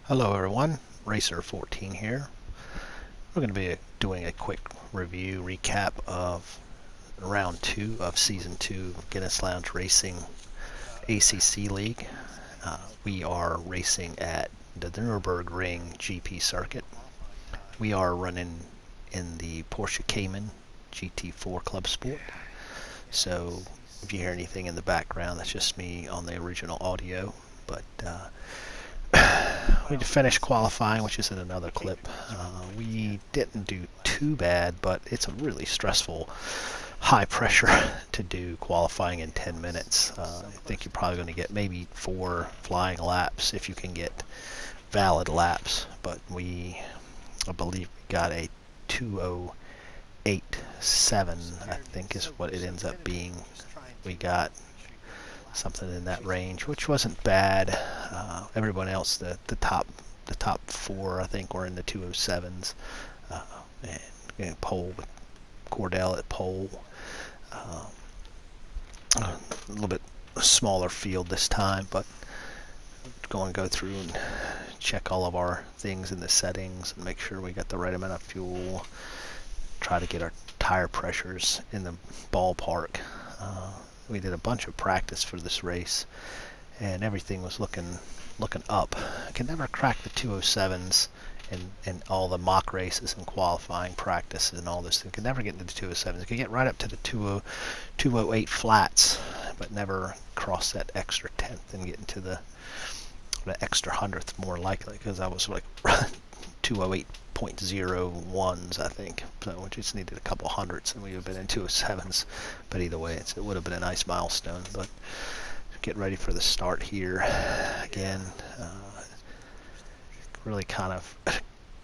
Hello everyone, Racer14 here. We're going to be doing a quick review recap of round 2 of season 2 of Guinness Lounge Racing ACC League. We are racing at the Nürburgring GP circuit. We are running in the Porsche Cayman GT4 Club Sport. So if you hear anything in the background, that's just me on the original audio. But we finished qualifying, which is in another clip. We didn't do too bad, but it's a really stressful, high pressure to do qualifying in 10 minutes. I think you're probably going to get maybe 4 flying laps if you can get valid laps, but I believe we got a 2:08.7, I think is what it ends up being. We got something in that range, which wasn't bad. Everyone else, the top 4, I think, were in the 2:07s. And pole with Cordell at pole. A little bit smaller field this time, but going to go through and check all of our things in the settings and make sure we got the right amount of fuel. Try to get our tire pressures in the ballpark. We did a bunch of practice for this race, and everything was looking up. I can never crack the 2:07s and all the mock races and qualifying practice and all this. I can never get into the 2:07s. I could get right up to the 2:08 flats, but never cross that extra tenth and get into the extra hundredth more likely, because I was like 2:08.01s, I think. So we just needed a couple hundredths and we would have been in 2:07s. But either way, it would have been a nice milestone. But get ready for the start here again. Really kind of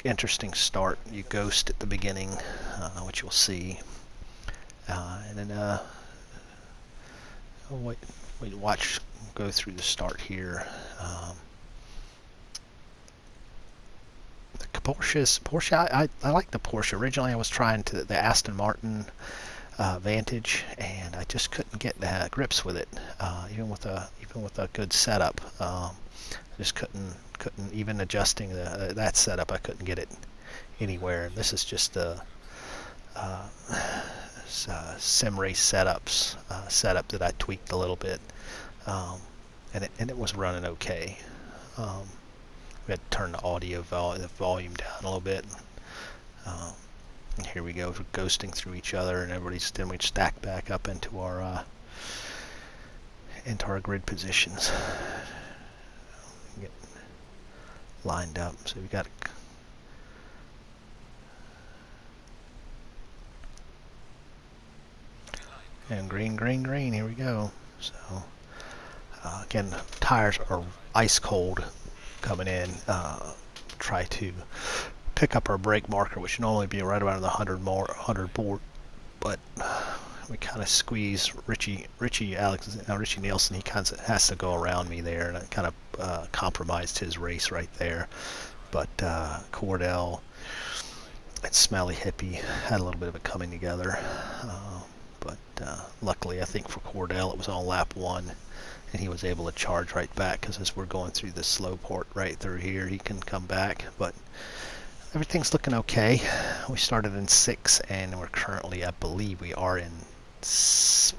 interesting start. You ghost at the beginning, which you'll see, and then watch go through the start here. The Porsche, I like the Porsche. Originally, I was trying the Aston Martin Vantage, and I just couldn't get grips with it, even with a good setup. I just couldn't even adjusting that setup. I couldn't get it anywhere. And this is just a sim race setup that I tweaked a little bit, and it was running okay. We had to turn the audio volume down a little bit. And here we go, we're ghosting through each other, and then we stack back up into our grid positions. Get lined up. So we got and green. Here we go. So again, tires are ice cold coming in. Try to pick up our brake marker, which should normally be right around the 100 board, but we kind of squeeze Richie Nielsen. He kind of has to go around me there, and I kind of compromised his race right there. But Cordell and Smelly Hippie had a little bit of it coming together, but luckily, I think for Cordell it was on lap 1, and he was able to charge right back, because as we're going through the slow port right through here, he can come back. But everything's looking okay. We started in 6th, and we're currently, I believe we are in 6th,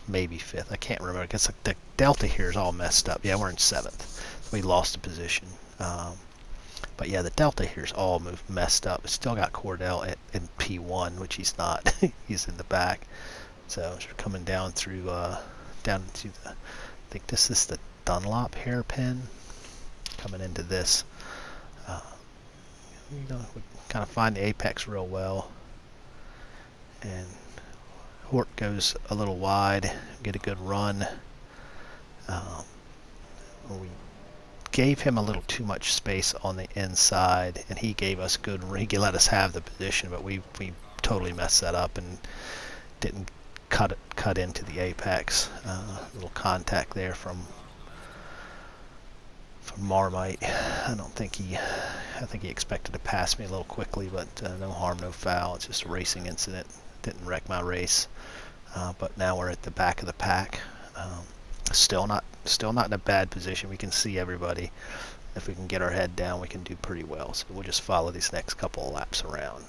maybe 5th. I can't remember. I guess the delta here is all messed up. Yeah, we're in 7th. We lost a position. But yeah, the delta here is all messed up. It's still got Cordell in P1, which he's not. He's in the back. So we're coming down through, down to I think this is the Dunlop hairpin. Coming into this. We kind of find the apex real well, and Hort goes a little wide, get a good run. We gave him a little too much space on the inside, and he gave us he let us have the position, but we totally messed that up and didn't cut into the apex. Little contact there from Marmite. I think he expected to pass me a little quickly, but no harm, no foul. It's just a racing incident. Didn't wreck my race. But now we're at the back of the pack. Still not still not in a bad position. We can see everybody. If we can get our head down, we can do pretty well. So we'll just follow these next couple of laps around.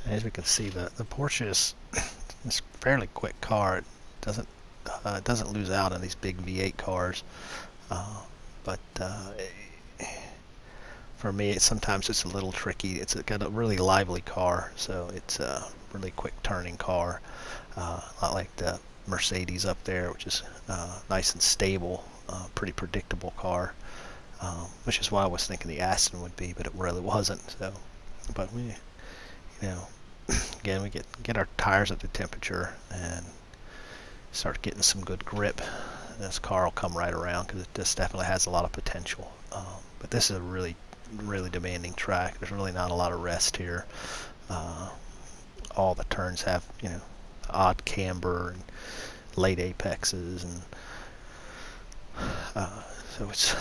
As we can see, the Porsche is a fairly quick car. It doesn't lose out on these big V8 cars, but for me, sometimes it's a little tricky. It's got a really lively car, so it's a really quick turning car, not like the Mercedes up there, which is nice and stable, pretty predictable car, which is why I was thinking the Aston would be, but it really wasn't. So, but we, again, we get our tires at the temperature and start getting some good grip. This car will come right around because this definitely has a lot of potential. But this is a really demanding track. There's really not a lot of rest here. All the turns have odd camber and late apexes, and so it's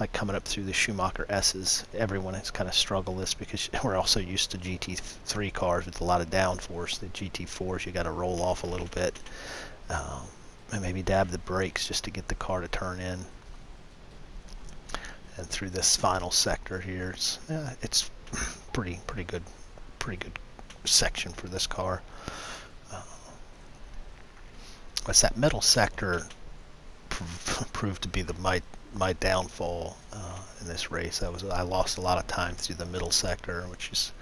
like coming up through the Schumacher S's. Everyone has kind of struggled this because we're also used to GT3 cars with a lot of downforce. The GT4s, you got to roll off a little bit and maybe dab the brakes just to get the car to turn in. And through this final sector here, it's pretty good section for this car. It's that middle sector proved to be my downfall in this race. I lost a lot of time through the middle sector, which has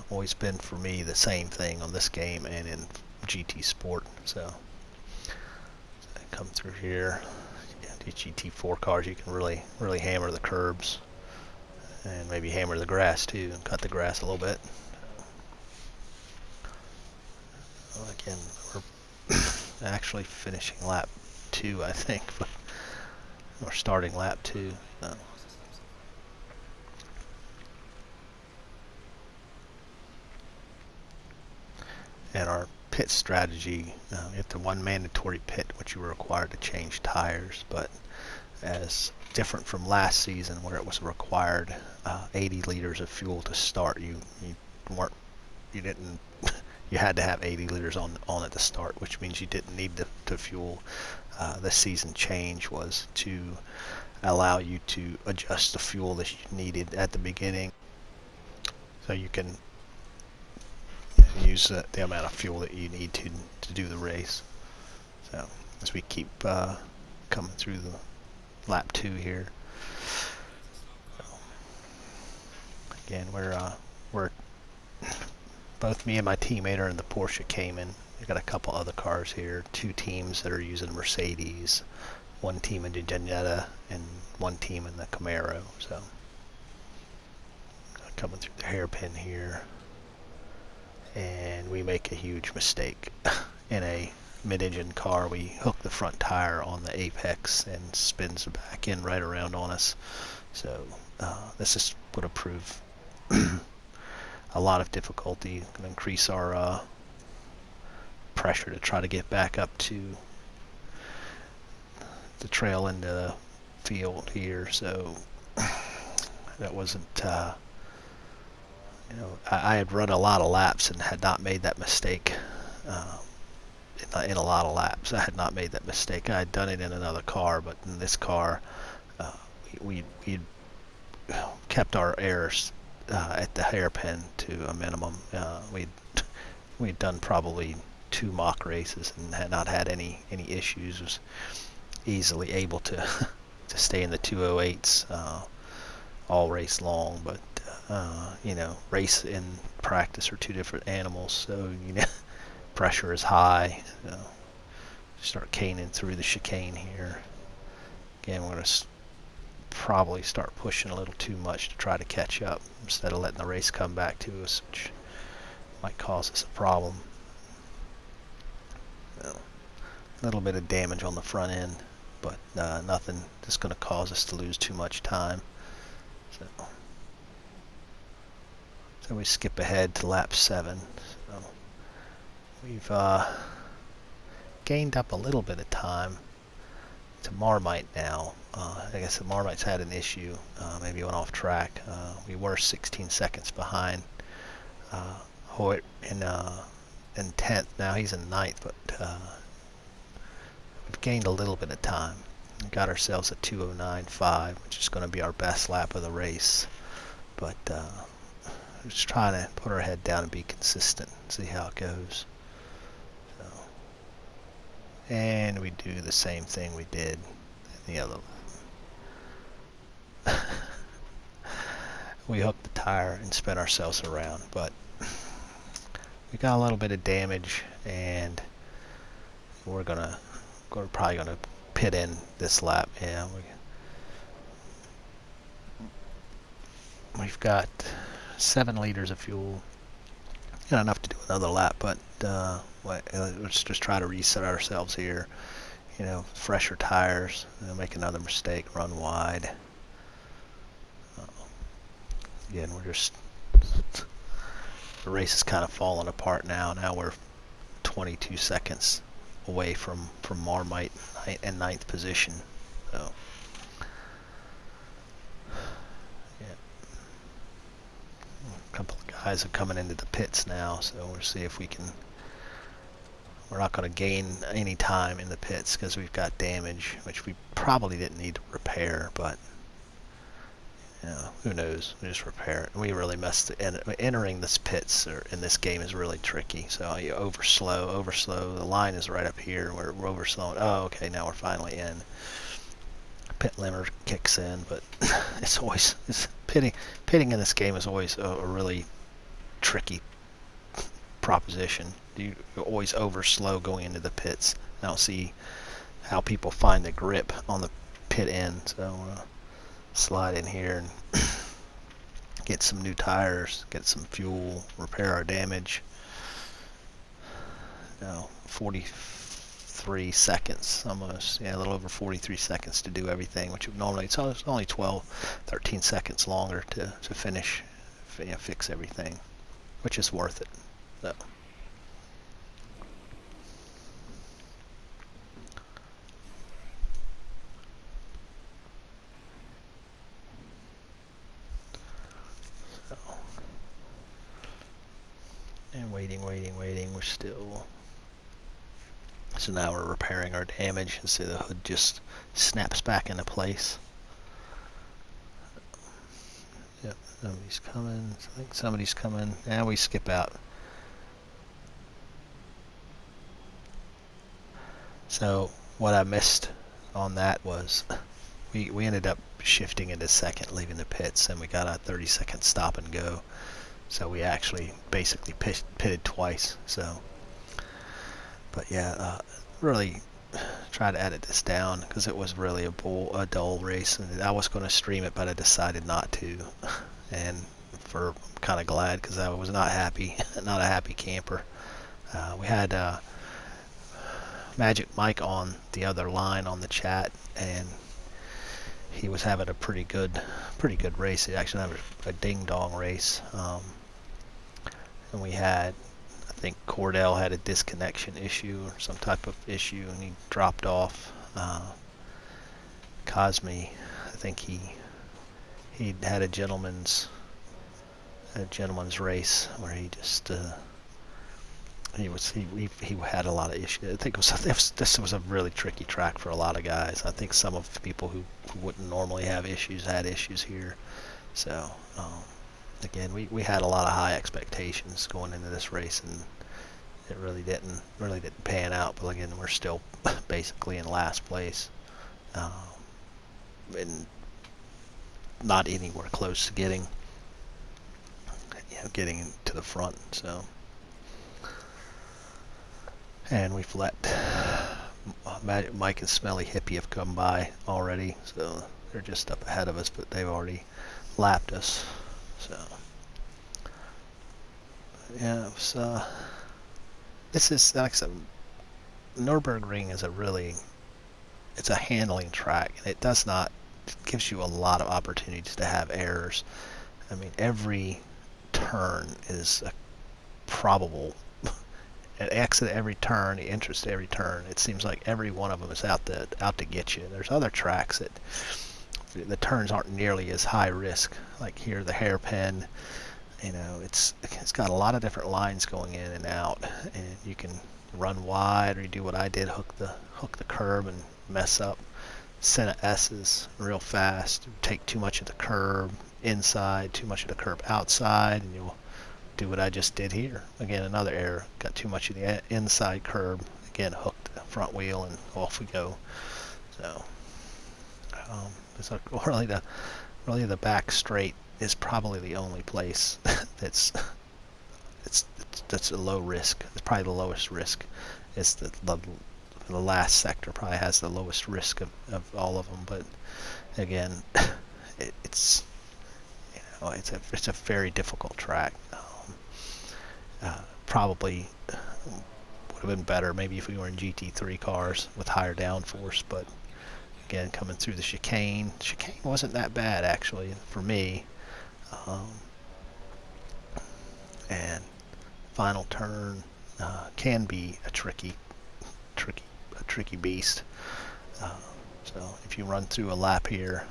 always been for me the same thing on this game and in GT Sport. So I come through here. These GT4 cars, you can really hammer the curbs and maybe hammer the grass too, and cut the grass a little bit. Again, we're actually finishing lap 2, I think, but we're starting lap 2. So. And our pit strategy, you have the one mandatory pit, which you were required to change tires, but as different from last season where it was required 80 liters of fuel to start. You had to have 80 liters on at the start, which means you didn't need to fuel. The season change was to allow you to adjust the fuel that you needed at the beginning, so you can use the amount of fuel that you need to do the race. So as we keep coming through the lap 2 here, so, again, we're both me and my teammate are in the Porsche Cayman. We've got a couple other cars here, 2 teams that are using Mercedes, 1 team in the Jetta, and 1 team in the Camaro. So coming through the hairpin here, and we make a huge mistake. In a mid-engine car, we hook the front tire on the apex and spins the back end right around on us. So this is going to prove a lot of difficulty. Going to increase our pressure to try to get back up to the trail end of the field here. So that wasn't I had run a lot of laps and had not made that mistake. In a lot of laps, I had not made that mistake. I had done it in another car, but in this car, we kept our errors at the hairpin to a minimum. We'd done probably 2 mock races and had not had any issues. Was easily able to stay in the 208s all race long, but race and practice are 2 different animals. So pressure is high. Start caning through the chicane here. Again, we're going to probably start pushing a little too much to try to catch up instead of letting the race come back to us, which might cause us a problem. A little bit of damage on the front end, but nothing that's going to cause us to lose too much time. So we skip ahead to lap 7. So we've gained up a little bit of time to Marmite now. I guess the Marmite's had an issue. Maybe went off track. We were 16 seconds behind Hoyt in 10th. Now he's in 9th, but we've gained a little bit of time. We got ourselves a 2:09.5, which is going to be our best lap of the race. But we're just trying to put our head down and be consistent, see how it goes. So, and we do the same thing we did in the other lap. We hooked the tire and spin ourselves around, but we got a little bit of damage, and we're probably gonna pit in this lap. Yeah, we've got 7 liters of fuel. Not enough to do another lap, but let's just try to reset ourselves here. You know, fresher tires. Make another mistake. Run wide. Again, we're just, the race is kind of falling apart now. Now we're 22 seconds away from Marmite in 9th position. So, yeah. A couple of guys are coming into the pits now, so we'll see if we can. We're not going to gain any time in the pits because we've got damage, which we probably didn't need to repair, but who knows? We just repair it. We really messed it. Entering this pits in this game is really tricky. So you overslow. The line is right up here. We're overslowing. Oh, okay. Now we're finally in. Pit limiter kicks in, but pitting in this game is always a really tricky proposition. You always overslow going into the pits. I don't see how people find the grip on the pit end. So slide in here and get some new tires, get some fuel, repair our damage. 43 seconds almost. Yeah, a little over 43 seconds to do everything, which normally it's only 13 seconds longer to finish, fix everything, which is worth it. So. And waiting. We're still. So now we're repairing our damage, and see the hood just snaps back into place. Yep, somebody's coming. I think somebody's coming. And we skip out. So what I missed on that was we ended up shifting into second, leaving the pits, and we got a 30-second stop and go. So we actually basically pitted twice. So, but yeah, really try to edit this down because it was really a dull race, and I was going to stream it, but I decided not to. And I'm kind of glad because I was not happy, not a happy camper. We had Magic Mike on the other line on the chat, and he was having a pretty good race. He actually had a ding dong race. And we had, I think Cordell had a disconnection issue or some type of issue, and he dropped off. Cosme, I think he had a gentleman's race where he just he had a lot of issues. I think this was a really tricky track for a lot of guys. I think some of the people who wouldn't normally have issues had issues here. So again, we had a lot of high expectations going into this race, and it really didn't pan out. But again, we're still basically in last place, and not anywhere close to getting to the front. So, and we've let Mike and Smelly Hippie have come by already. So they're just up ahead of us, but they've already lapped us. So yeah, it was, this is, like I said, Nürburgring is it's a handling track, and it gives you a lot of opportunities to have errors. I mean, every turn is a probable an exit every turn, the entrance to every turn. It seems like every one of them is out to get you. There's other tracks that the turns aren't nearly as high risk. Like here, the hairpin, it's got a lot of different lines going in and out, and you can run wide, or you do what I did, hook the curb and mess up center S's real fast. Take too much of the curb inside, too much of the curb outside, and you'll do what I just did here. Again, another error. Got too much of the inside curb. Again, hooked the front wheel, and off we go. So, it's like really the back straight is probably the only place that's a low risk. It's probably the lowest risk. It's the last sector probably has the lowest risk of all of them. But again, it's a very difficult track. Probably would have been better maybe if we were in GT3 cars with higher downforce, but again, coming through the chicane wasn't that bad actually for me. And final turn can be a tricky beast. So if you run through a lap here,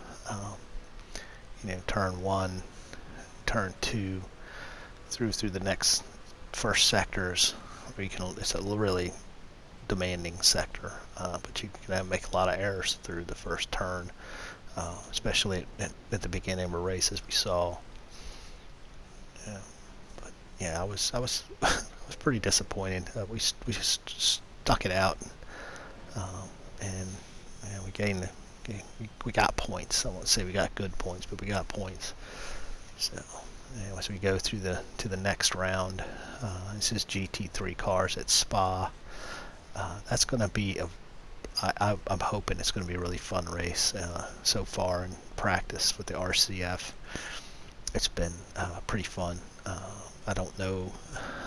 turn 1, turn 2, through the next first sectors, where it's a really demanding sector, but you can make a lot of errors through the first turn, especially at the beginning of a race, as we saw. Yeah, but yeah, I was pretty disappointed. We stuck it out, and we got points. I won't say we got good points, but we got points. So as we go through to the next round, this is GT3 cars at Spa. That's going to be I'm hoping it's going to be a really fun race. So far in practice with the RCF, it's been pretty fun. I don't know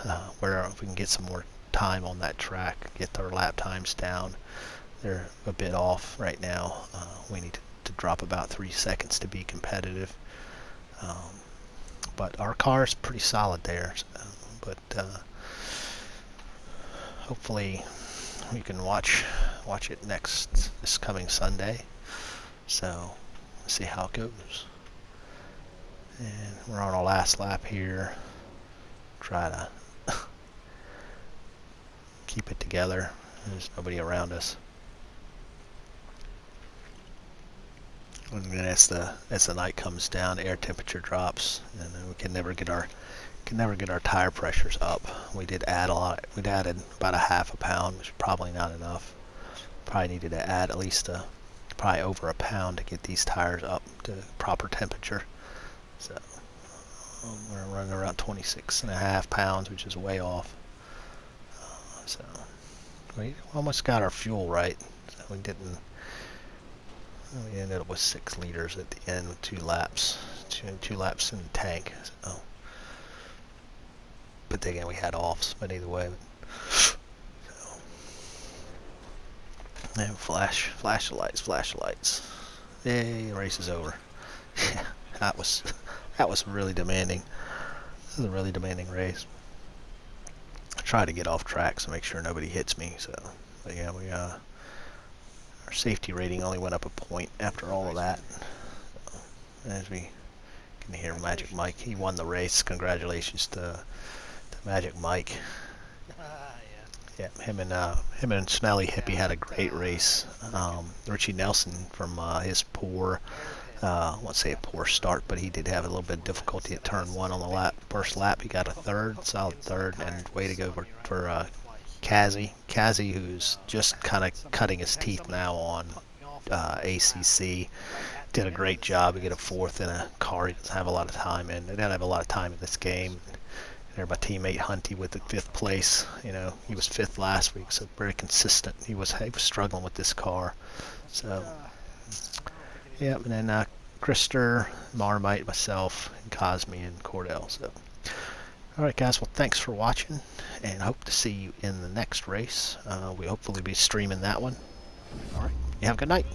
if we can get some more time on that track, get our lap times down. They're a bit off right now. We need to drop about 3 seconds to be competitive. But our car is pretty solid there. But hopefully we can watch it this coming Sunday. So let's see how it goes. And we're on our last lap here. Try to keep it together. There's nobody around us. And then as the night comes down, air temperature drops, and then we can never get our tire pressures up. We did add a lot. We'd added about a half a pound, which is probably not enough. Probably needed to add at least probably over a pound to get these tires up to proper temperature. So we're running around 26.5 pounds, which is way off. So we almost got our fuel right. So we didn't. We ended up with 6 liters at the end with 2 laps, two laps in the tank. So, but again, we had offs. But either way, so, and flash the lights. Yay! The race is over. Yeah, that was really demanding. This is a really demanding race. I try to get off track so make sure nobody hits me. So, but yeah, our safety rating only went up a point after all of that. So, as we can hear Magic Mike, he won the race. Congratulations to Magic Mike. Yeah, him and Smelly Hippie had a great race. Richie Nelson from his I won't say a poor start, but he did have a little bit of difficulty at turn 1 on the first lap. He got a solid third, and way to go for Kazi, who's just kind of cutting his teeth now on ACC. Did a great job to get a 4th in a car he doesn't have a lot of time in. They don't have a lot of time in this game. There, my teammate Hunty with the 5th place. He was 5th last week, so very consistent. He was struggling with this car. So Yep, and then Krister, Marmite, myself, and Cosme and Cordell. So, all right, guys. Well, thanks for watching, and hope to see you in the next race. We hopefully be streaming that one. All right. You have a good night.